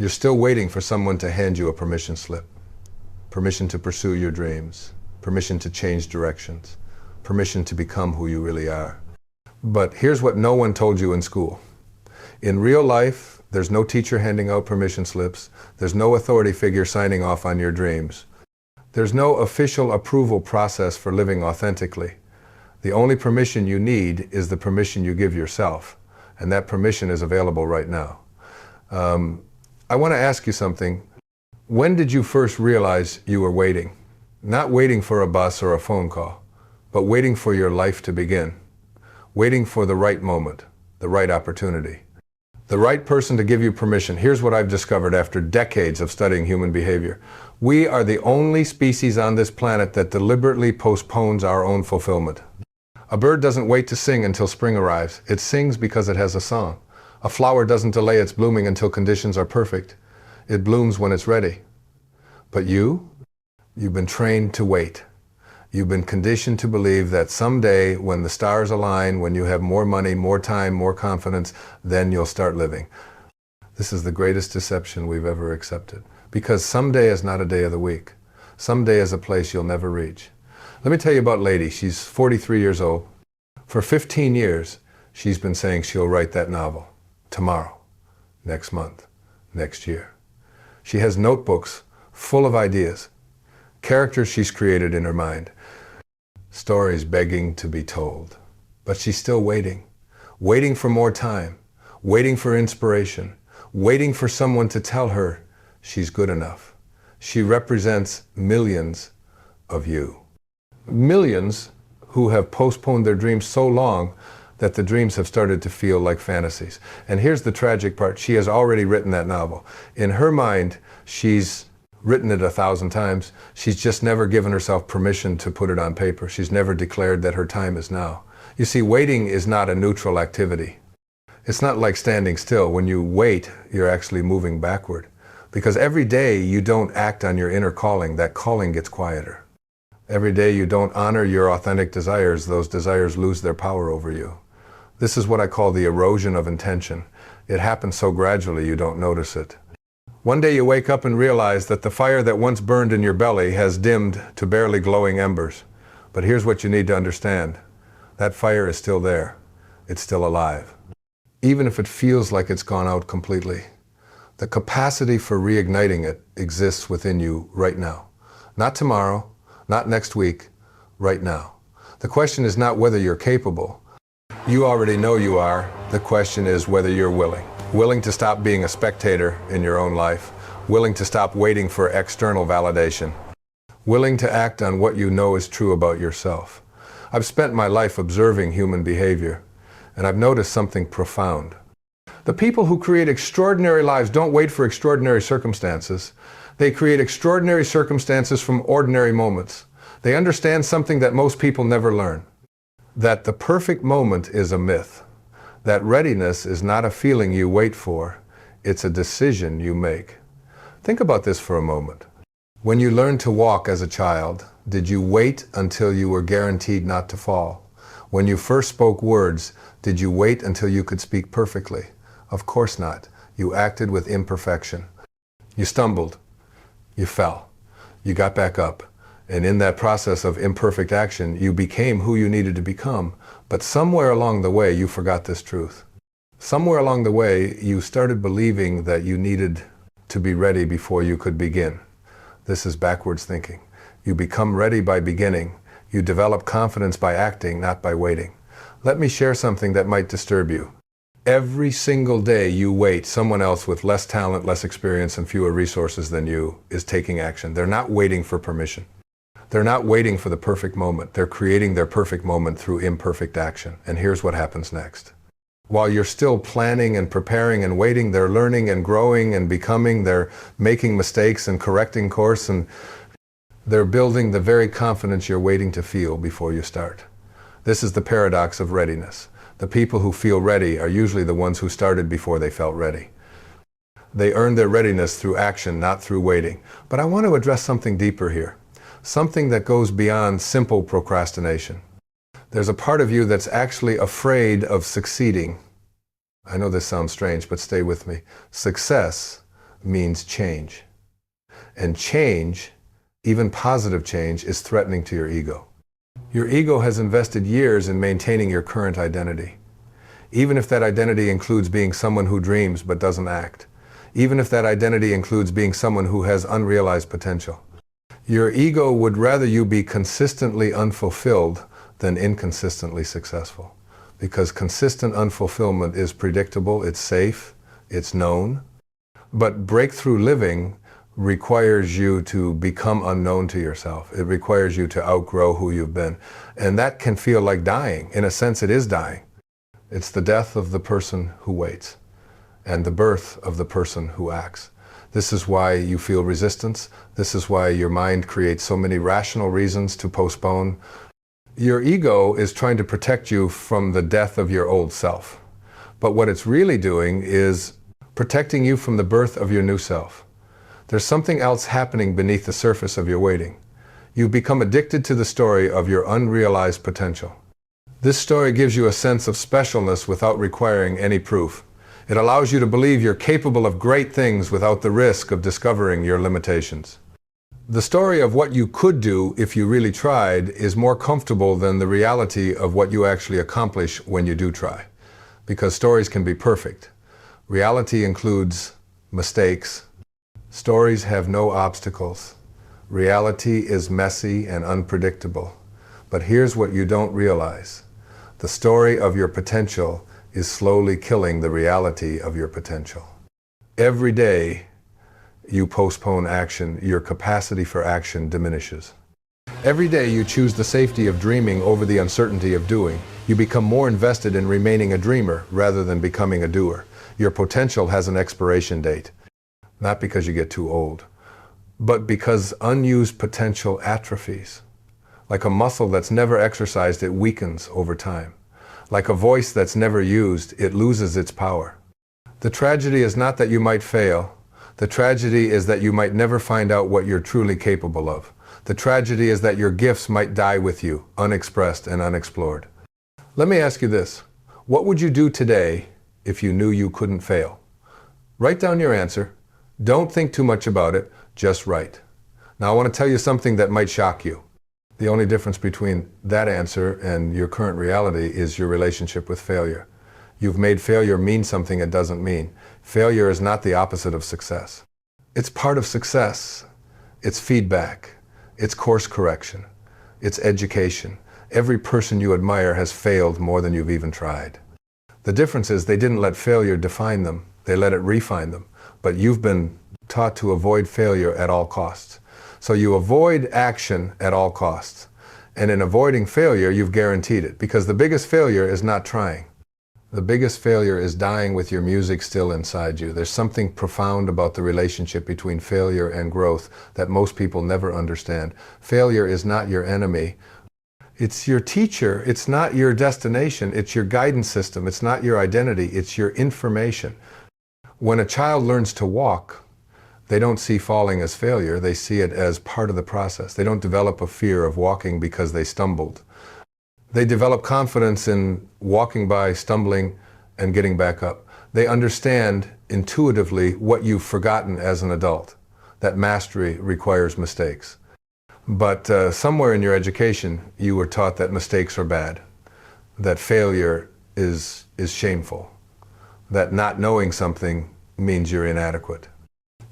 You're still waiting for someone to hand you a permission slip. Permission to pursue your dreams. Permission to change directions. Permission to become who you really are. But here's what no one told you in school. In real life, there's no teacher handing out permission slips. There's no authority figure signing off on your dreams. There's no official approval process for living authentically. The only permission you need is the permission you give yourself. And that permission is available right now. I want to ask you something. When did you first realize you were waiting? Not waiting for a bus or a phone call, but waiting for your life to begin. Waiting for the right moment, the right opportunity. The right person to give you permission. Here's what I've discovered after decades of studying human behavior. We are the only species on this planet that deliberately postpones our own fulfillment. A bird doesn't wait to sing until spring arrives. It sings because it has a song. A flower doesn't delay its blooming until conditions are perfect. It blooms when it's ready. But you've been trained to wait. You've been conditioned to believe that someday when the stars align, when you have more money, more time, more confidence, then you'll start living. This is the greatest deception we've ever accepted. Because someday is not a day of the week. Someday is a place you'll never reach. Let me tell you about Lady. She's 43 years old. For 15 years, she's been saying she'll write that novel. Tomorrow, next month, next year. She has notebooks full of ideas, characters she's created in her mind, stories begging to be told. But she's still waiting, waiting for more time, waiting for inspiration, waiting for someone to tell her she's good enough. She represents millions of you. Millions who have postponed their dreams so long that the dreams have started to feel like fantasies. And here's the tragic part. She has already written that novel. In her mind, she's written it 1,000 times. She's just never given herself permission to put it on paper. She's never declared that her time is now. You see, waiting is not a neutral activity. It's not like standing still. When you wait, you're actually moving backward. Because every day you don't act on your inner calling, that calling gets quieter. Every day you don't honor your authentic desires, those desires lose their power over you. This is what I call the erosion of intention. It happens so gradually you don't notice it. One day you wake up and realize that the fire that once burned in your belly has dimmed to barely glowing embers. But here's what you need to understand. That fire is still there. It's still alive. Even if it feels like it's gone out completely. The capacity for reigniting it exists within you right now. Not tomorrow, not next week, right now. The question is not whether you're capable. You already know you are. The question is whether you're willing. Willing to stop being a spectator in your own life. Willing to stop waiting for external validation. Willing to act on what you know is true about yourself. I've spent my life observing human behavior, and I've noticed something profound. The people who create extraordinary lives don't wait for extraordinary circumstances. They create extraordinary circumstances from ordinary moments. They understand something that most people never learn. That the perfect moment is a myth. That readiness is not a feeling you wait for, it's a decision you make. Think about this for a moment. When you learned to walk as a child, did you wait until you were guaranteed not to fall? When you first spoke words, did you wait until you could speak perfectly? Of course not. You acted with imperfection. You stumbled. You fell. You got back up. And in that process of imperfect action, you became who you needed to become. But somewhere along the way, you forgot this truth. Somewhere along the way, you started believing that you needed to be ready before you could begin. This is backwards thinking. You become ready by beginning. You develop confidence by acting, not by waiting. Let me share something that might disturb you. Every single day you wait, someone else with less talent, less experience, and fewer resources than you is taking action. They're not waiting for permission. They're not waiting for the perfect moment. They're creating their perfect moment through imperfect action. And here's what happens next. While you're still planning and preparing and waiting, they're learning and growing and becoming. They're making mistakes and correcting course, and they're building the very confidence you're waiting to feel before you start. This is the paradox of readiness. The people who feel ready are usually the ones who started before they felt ready. They earn their readiness through action, not through waiting. But I want to address something deeper here. Something that goes beyond simple procrastination. There's a part of you that's actually afraid of succeeding. I know this sounds strange, but stay with me. Success means change. And change, even positive change, is threatening to your ego. Your ego has invested years in maintaining your current identity. Even if that identity includes being someone who dreams but doesn't act. Even if that identity includes being someone who has unrealized potential. Your ego would rather you be consistently unfulfilled than inconsistently successful. Because consistent unfulfillment is predictable, it's safe, it's known. But breakthrough living requires you to become unknown to yourself. It requires you to outgrow who you've been. And that can feel like dying. In a sense, it is dying. It's the death of the person who waits and the birth of the person who acts. This is why you feel resistance. This is why your mind creates so many rational reasons to postpone. Your ego is trying to protect you from the death of your old self. But what it's really doing is protecting you from the birth of your new self. There's something else happening beneath the surface of your waiting. You've become addicted to the story of your unrealized potential. This story gives you a sense of specialness without requiring any proof. It allows you to believe you're capable of great things without the risk of discovering your limitations. The story of what you could do if you really tried is more comfortable than the reality of what you actually accomplish when you do try. Because stories can be perfect. Reality includes mistakes. Stories have no obstacles. Reality is messy and unpredictable. But here's what you don't realize. The story of your potential is slowly killing the reality of your potential. Every day you postpone action, your capacity for action diminishes. Every day you choose the safety of dreaming over the uncertainty of doing. You become more invested in remaining a dreamer rather than becoming a doer. Your potential has an expiration date. Not because you get too old, but because unused potential atrophies. Like a muscle that's never exercised, it weakens over time. Like a voice that's never used, it loses its power. The tragedy is not that you might fail. The tragedy is that you might never find out what you're truly capable of. The tragedy is that your gifts might die with you, unexpressed and unexplored. Let me ask you this. What would you do today if you knew you couldn't fail? Write down your answer. Don't think too much about it. Just write. Now I want to tell you something that might shock you. The only difference between that answer and your current reality is your relationship with failure. You've made failure mean something it doesn't mean. Failure is not the opposite of success. It's part of success. It's feedback. It's course correction. It's education. Every person you admire has failed more than you've even tried. The difference is they didn't let failure define them. They let it refine them. But you've been taught to avoid failure at all costs. So you avoid action at all costs. And in avoiding failure, you've guaranteed it. Because the biggest failure is not trying. The biggest failure is dying with your music still inside you. There's something profound about the relationship between failure and growth that most people never understand. Failure is not your enemy. It's your teacher. It's not your destination. It's your guidance system. It's not your identity. It's your information. When a child learns to walk, they don't see falling as failure. They see it as part of the process. They don't develop a fear of walking because they stumbled. They develop confidence in walking by, stumbling, and getting back up. They understand intuitively what you've forgotten as an adult, that mastery requires mistakes. But somewhere in your education, you were taught that mistakes are bad, that failure is shameful, that not knowing something means you're inadequate.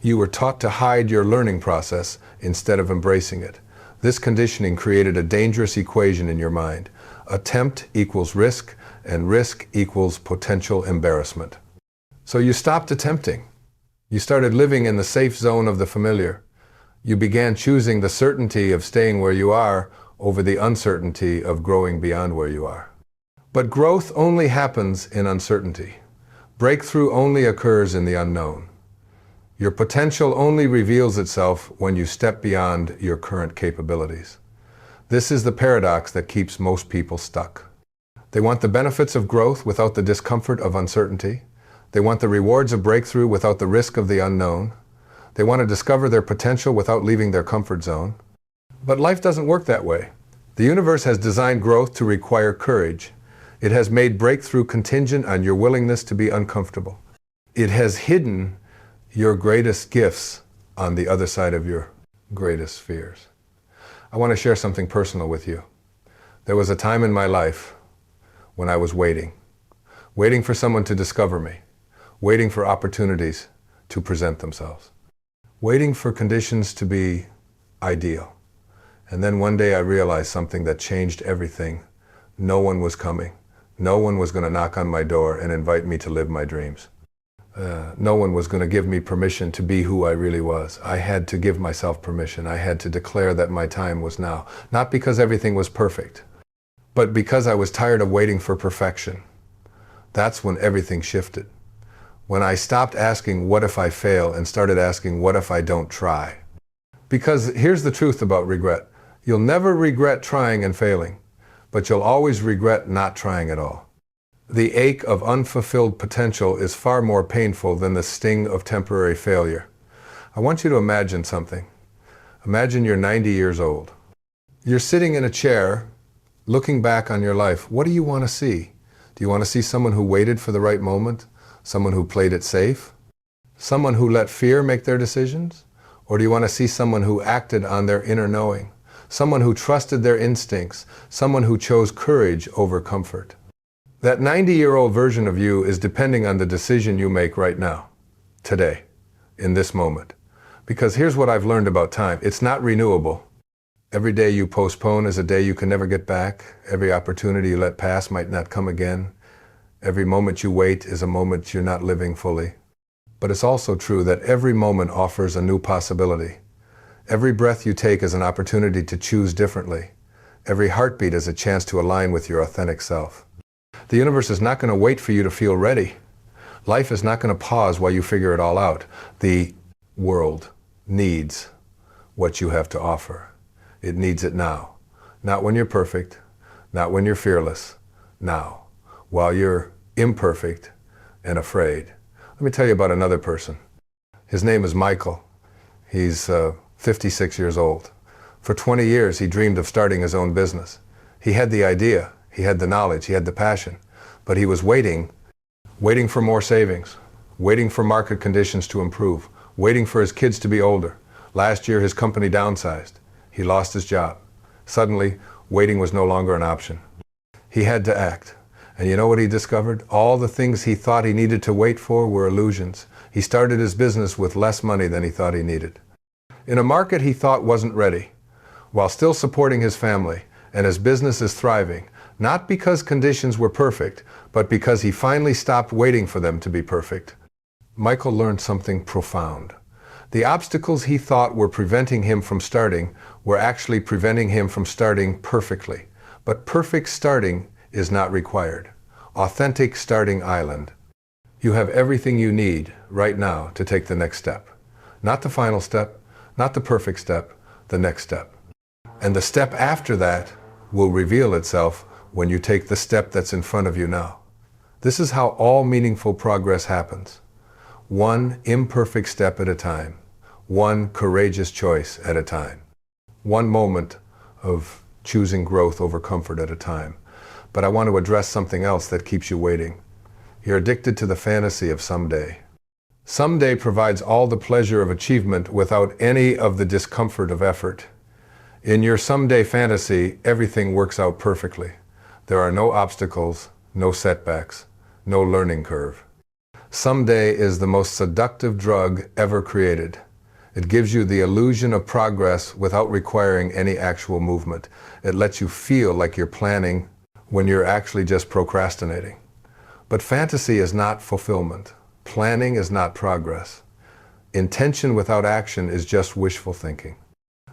You were taught to hide your learning process instead of embracing it. This conditioning created a dangerous equation in your mind. Attempt equals risk, and risk equals potential embarrassment. So you stopped attempting. You started living in the safe zone of the familiar. You began choosing the certainty of staying where you are over the uncertainty of growing beyond where you are. But growth only happens in uncertainty. Breakthrough only occurs in the unknown. Your potential only reveals itself when you step beyond your current capabilities. This is the paradox that keeps most people stuck. They want the benefits of growth without the discomfort of uncertainty. They want the rewards of breakthrough without the risk of the unknown. They want to discover their potential without leaving their comfort zone. But life doesn't work that way. The universe has designed growth to require courage. It has made breakthrough contingent on your willingness to be uncomfortable. It has hidden your greatest gifts on the other side of your greatest fears. I want to share something personal with you. There was a time in my life when I was waiting for someone to discover me, waiting for opportunities to present themselves, waiting for conditions to be ideal. And then one day I realized something that changed everything. No one was coming. No one was going to knock on my door and invite me to live my dreams. No one was going to give me permission to be who I really was. I had to give myself permission. I had to declare that my time was now. Not because everything was perfect, but because I was tired of waiting for perfection. That's when everything shifted. When I stopped asking, what if I fail, and started asking, what if I don't try? Because here's the truth about regret. You'll never regret trying and failing, but you'll always regret not trying at all. The ache of unfulfilled potential is far more painful than the sting of temporary failure. I want you to imagine something. Imagine you're 90 years old. You're sitting in a chair, looking back on your life. What do you want to see? Do you want to see someone who waited for the right moment? Someone who played it safe? Someone who let fear make their decisions? Or do you want to see someone who acted on their inner knowing? Someone who trusted their instincts? Someone who chose courage over comfort? That 90-year-old version of you is depending on the decision you make right now, today, in this moment. Because here's what I've learned about time. It's not renewable. Every day you postpone is a day you can never get back. Every opportunity you let pass might not come again. Every moment you wait is a moment you're not living fully. But it's also true that every moment offers a new possibility. Every breath you take is an opportunity to choose differently. Every heartbeat is a chance to align with your authentic self. The universe is not going to wait for you to feel ready. Life is not going to pause while you figure it all out. The world needs what you have to offer. It needs it now. Not when you're perfect, not when you're fearless, now, while you're imperfect and afraid. Let me tell you about another person. His name is Michael. He's 56 years old. For 20 years, he dreamed of starting his own business. He had the idea, he had the knowledge, he had the passion, but he was waiting for more savings, waiting for market conditions to improve, waiting for his kids to be older. Last year, his company downsized. He lost his job. Suddenly, waiting was no longer an option. He had to act. And you know what he discovered? All the things he thought he needed to wait for were illusions. He started his business with less money than he thought he needed. In a market he thought wasn't ready, while still supporting his family, and his business is thriving, not because conditions were perfect, but because he finally stopped waiting for them to be perfect. Michael learned something profound. The obstacles he thought were preventing him from starting were actually preventing him from starting perfectly. But perfect starting is not required. Authentic starting island. You have everything you need right now to take the next step. Not the final step, not the perfect step, the next step. And the step after that will reveal itself when you take the step that's in front of you now. This is how all meaningful progress happens. One imperfect step at a time. One courageous choice at a time. One moment of choosing growth over comfort at a time. But I want to address something else that keeps you waiting. You're addicted to the fantasy of someday. Someday provides all the pleasure of achievement without any of the discomfort of effort. In your someday fantasy, everything works out perfectly. There are no obstacles, no setbacks, no learning curve. Someday is the most seductive drug ever created. It gives you the illusion of progress without requiring any actual movement. It lets you feel like you're planning when you're actually just procrastinating. But fantasy is not fulfillment. Planning is not progress. Intention without action is just wishful thinking.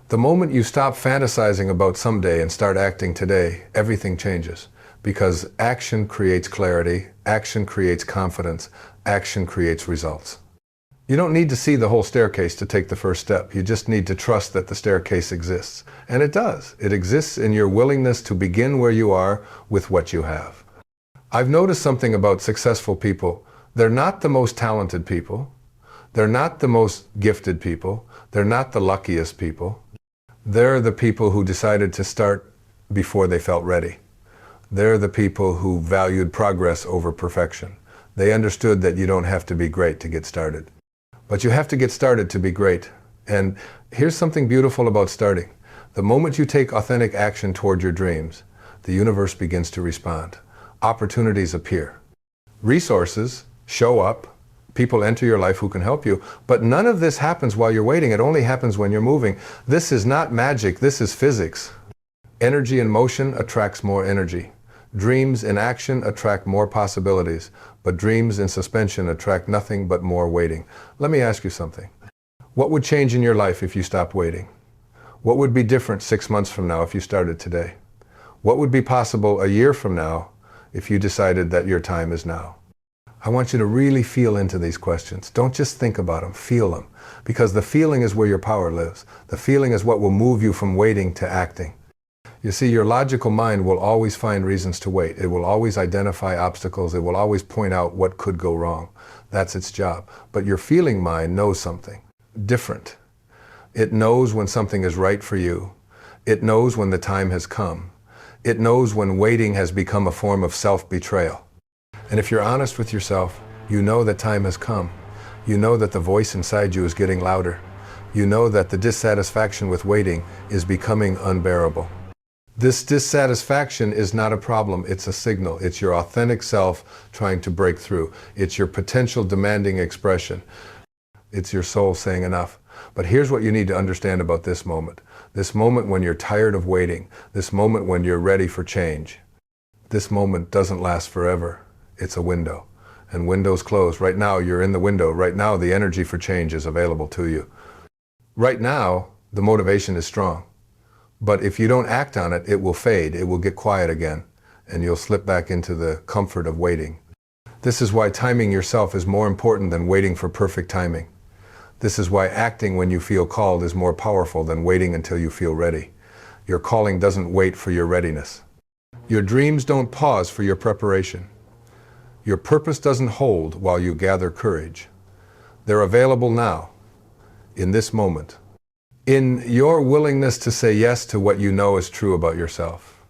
The moment you stop fantasizing about someday and start acting today, everything changes. Because action creates clarity, action creates confidence, action creates results. You don't need to see the whole staircase to take the first step. You just need to trust that the staircase exists. And it does. It exists in your willingness to begin where you are with what you have. I've noticed something about successful people. They're not the most talented people. They're not the most gifted people. They're not the luckiest people. They're the people who decided to start before they felt ready. They're the people who valued progress over perfection. They understood that you don't have to be great to get started. But you have to get started to be great. And here's something beautiful about starting. The moment you take authentic action toward your dreams, the universe begins to respond. Opportunities appear. Resources show up. People enter your life who can help you. But none of this happens while you're waiting. It only happens when you're moving. This is not magic. This is physics. Energy in motion attracts more energy. Dreams in action attract more possibilities. But dreams in suspension attract nothing but more waiting. Let me ask you something. What would change in your life if you stopped waiting? What would be different 6 months from now if you started today? What would be possible a year from now if you decided that your time is now? I want you to really feel into these questions. Don't just think about them, feel them. Because the feeling is where your power lives. The feeling is what will move you from waiting to acting. You see, your logical mind will always find reasons to wait. It will always identify obstacles. It will always point out what could go wrong. That's its job. But your feeling mind knows something different. It knows when something is right for you. It knows when the time has come. It knows when waiting has become a form of self-betrayal. And if you're honest with yourself, you know that time has come. You know that the voice inside you is getting louder. You know that the dissatisfaction with waiting is becoming unbearable. This dissatisfaction is not a problem, it's a signal. It's your authentic self trying to break through. It's your potential demanding expression. It's your soul saying enough. But here's what you need to understand about this moment. This moment when you're tired of waiting. This moment when you're ready for change. This moment doesn't last forever. It's a window. And windows close. Right now you're in the window. Right now the energy for change is available to you. Right now the motivation is strong. But if you don't act on it, it will fade. It will get quiet again. And you'll slip back into the comfort of waiting. This is why timing yourself is more important than waiting for perfect timing. This is why acting when you feel called is more powerful than waiting until you feel ready. Your calling doesn't wait for your readiness. Your dreams don't pause for your preparation. Your purpose doesn't hold while you gather courage. They're available now, in this moment, in your willingness to say yes to what you know is true about yourself.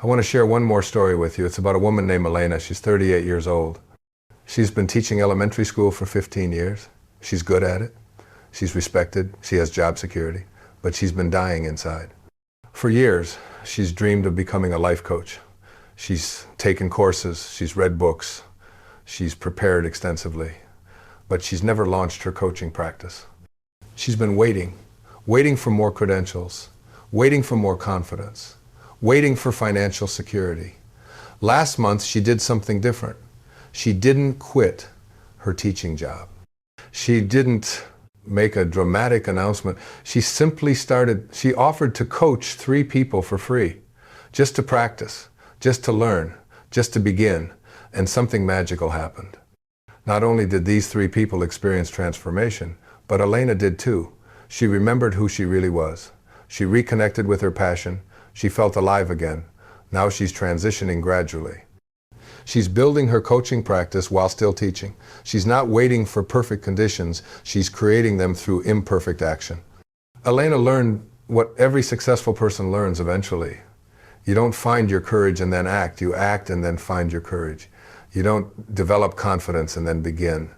I want to share one more story with you. It's about a woman named Elena. She's 38 years old. She's been teaching elementary school for 15 years. She's good at it. She's respected. She has job security. But she's been dying inside. For years, she's dreamed of becoming a life coach. She's taken courses. She's read books. She's prepared extensively. But she's never launched her coaching practice. She's been waiting for more credentials, waiting for more confidence, waiting for financial security. Last month, she did something different. She didn't quit her teaching job. She didn't make a dramatic announcement. She simply she offered to coach 3 people for free, just to practice, just to learn, just to begin, and something magical happened. Not only did these 3 people experience transformation, but Elena did too. She remembered who she really was. She reconnected with her passion. She felt alive again. Now she's transitioning gradually. She's building her coaching practice while still teaching. She's not waiting for perfect conditions. She's creating them through imperfect action. Elena learned what every successful person learns eventually. You don't find your courage and then act. You act and then find your courage. You don't develop confidence and then begin.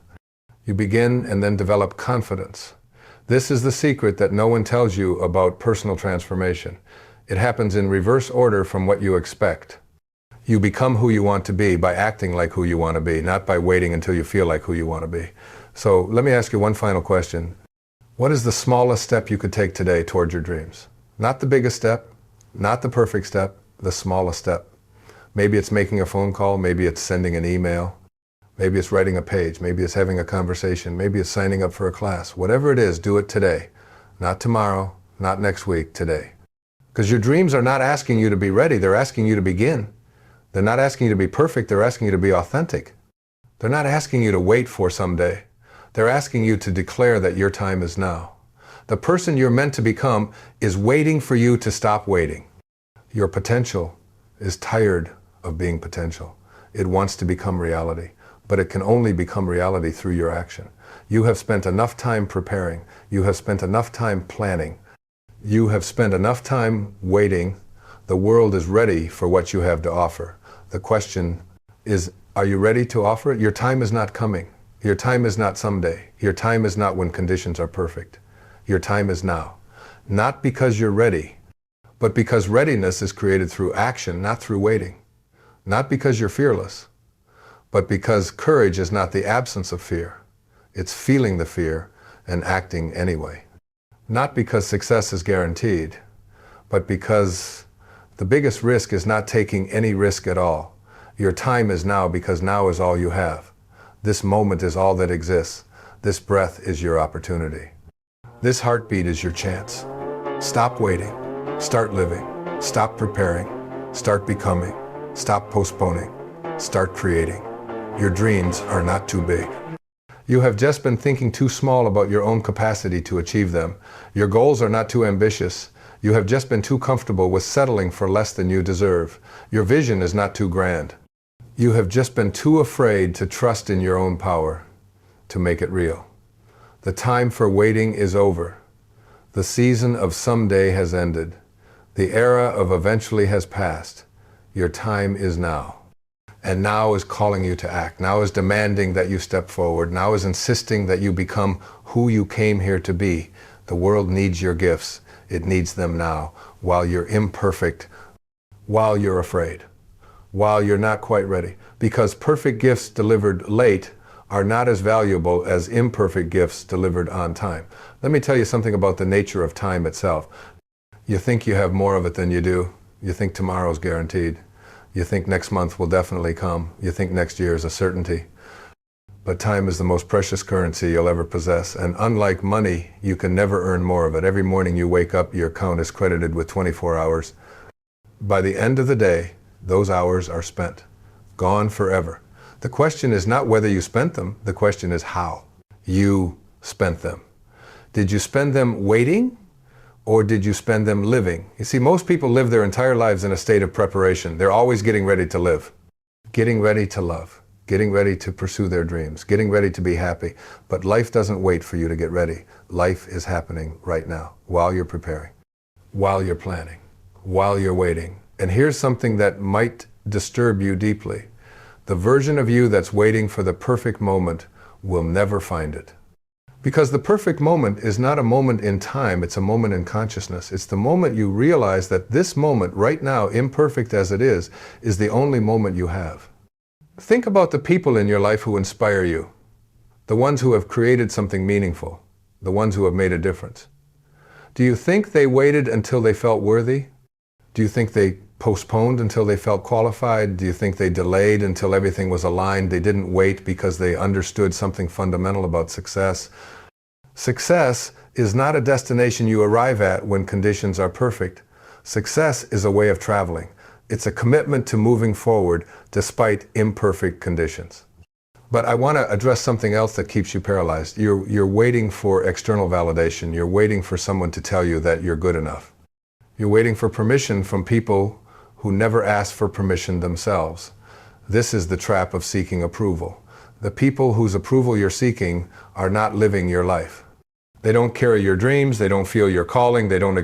You begin and then develop confidence. This is the secret that no one tells you about personal transformation. It happens in reverse order from what you expect. You become who you want to be by acting like who you want to be, not by waiting until you feel like who you want to be. So let me ask you one final question. What is the smallest step you could take today toward your dreams? Not the biggest step, not the perfect step, the smallest step. Maybe it's making a phone call, maybe it's sending an email, maybe it's writing a page, maybe it's having a conversation, maybe it's signing up for a class. Whatever it is, do it today. Not tomorrow, not next week, today. Because your dreams are not asking you to be ready, they're asking you to begin. They're not asking you to be perfect, they're asking you to be authentic. They're not asking you to wait for someday. They're asking you to declare that your time is now. The person you're meant to become is waiting for you to stop waiting. Your potential is tired of being potential. It wants to become reality, but it can only become reality through your action. You have spent enough time preparing. You have spent enough time planning. You have spent enough time waiting. The world is ready for what you have to offer. The question is, are you ready to offer it? Your time is not coming. Your time is not someday. Your time is not when conditions are perfect. Your time is now. Not because you're ready, but because readiness is created through action, not through waiting. Not because you're fearless, but because courage is not the absence of fear. It's feeling the fear and acting anyway. Not because success is guaranteed, but because the biggest risk is not taking any risk at all. Your time is now because now is all you have. This moment is all that exists. This breath is your opportunity. This heartbeat is your chance. Stop waiting. Start living. Stop preparing. Start becoming. Stop postponing. Start creating. Your dreams are not too big. You have just been thinking too small about your own capacity to achieve them. Your goals are not too ambitious. You have just been too comfortable with settling for less than you deserve. Your vision is not too grand. You have just been too afraid to trust in your own power to make it real. The time for waiting is over. The season of someday has ended. The era of eventually has passed. Your time is now. And now is calling you to act. Now is demanding that you step forward. Now is insisting that you become who you came here to be. The world needs your gifts. It needs them now, while you're imperfect, while you're afraid, while you're not quite ready. Because perfect gifts delivered late are not as valuable as imperfect gifts delivered on time. Let me tell you something about the nature of time itself. You think you have more of it than you do. You think tomorrow's guaranteed. You think next month will definitely come. You think next year is a certainty. But time is the most precious currency you'll ever possess. And unlike money, you can never earn more of it. Every morning you wake up, your account is credited with 24 hours. By the end of the day, those hours are spent, gone forever. The question is not whether you spent them. The question is how you spent them. Did you spend them waiting? Or did you spend them living? You see, most people live their entire lives in a state of preparation. They're always getting ready to live, getting ready to love, getting ready to pursue their dreams, getting ready to be happy. But life doesn't wait for you to get ready. Life is happening right now, while you're preparing, while you're planning, while you're waiting. And here's something that might disturb you deeply. The version of you that's waiting for the perfect moment will never find it. Because the perfect moment is not a moment in time, it's a moment in consciousness. It's the moment you realize that this moment, right now, imperfect as it is the only moment you have. Think about the people in your life who inspire you, the ones who have created something meaningful, the ones who have made a difference. Do you think they waited until they felt worthy? Do you think they postponed until they felt qualified? Do you think they delayed until everything was aligned? They didn't wait because they understood something fundamental about success. Success is not a destination you arrive at when conditions are perfect. Success is a way of traveling. It's a commitment to moving forward despite imperfect conditions. But I want to address something else that keeps you paralyzed. You're waiting for external validation. You're waiting for someone to tell you that you're good enough. You're waiting for permission from people who never ask for permission themselves. This is the trap of seeking approval. The people whose approval you're seeking are not living your life. They don't carry your dreams, they don't feel your calling, they don't